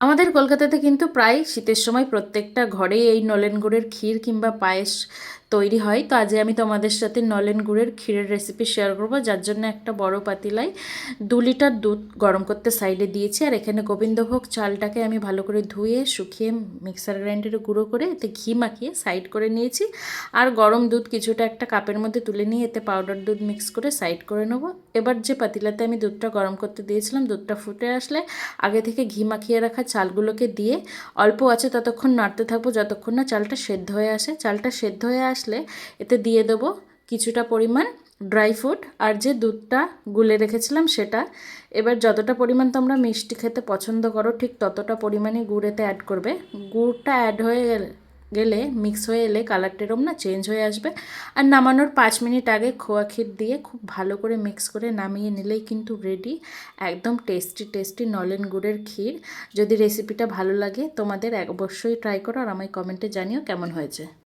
আমাদের কলকাতাতে কিন্তু প্রায় শীতের সময় প্রত্যেকটা ঘরেই এই নলেন গুড়ের ক্ষীর কিংবা পায়েস তৈরি হয়। তো আজকে আমি তোমাদের সাথে নলেন গুড়ের ক্ষীরের রেসিপি শেয়ার করবো, যার জন্য একটা বড় পাতিলায় 2 লিটার দুধ গরম করতে সাইডে দিয়েছি। আর এখানে গোবিন্দভোগ চালটাকে আমি ভালো করে ধুয়ে শুকিয়ে মিক্সার গ্রাইন্ডারে গুঁড়ো করে এতে ঘি মাখিয়ে সাইড করে নিয়েছি। আর গরম দুধ কিছুটা একটা কাপের মধ্যে তুলে নিয়ে এতে পাউডার দুধ মিক্স করে সাইড করে নেবো। এবার যে পাতিলাতে আমি দুধটা গরম করতে দিয়েছিলাম, দুধটা ফুটে আসলে আগে থেকে ঘি মাখিয়ে রাখা চালগুলোকে দিয়ে অল্প আছে ততক্ষণ নাড়তে থাকবো যতক্ষণ না চালটা সেদ্ধ হয়ে আসে। চালটা সেদ্ধ হয়ে আসলে এতে দিয়ে দেবো কিছুটা পরিমাণ ড্রাই ফ্রুট আর যে দুধটা গুলে রেখেছিলাম সেটা। এবার যতটা পরিমাণ তোমরা মিষ্টি খেতে পছন্দ করো ঠিক ততটা পরিমাণে গুড় এতে অ্যাড করবে। গুড়টা অ্যাড হয়ে গেলে মিক্স হয়ে এলে কালারটা এরকম না চেঞ্জ হয়ে আসবে। আর নামানোর 5 মিনিট আগে খোয়া ক্ষীর দিয়ে খুব ভালো করে মিক্স করে নামিয়ে নিলেই কিন্তু রেডি একদম টেস্টি টেস্টি নলেন গুড়ের ক্ষীর। যদি রেসিপিটা ভালো লাগে তোমাদের অবশ্যই ট্রাই করো আর আমায় কমেন্টে জানিও কেমন হয়েছে।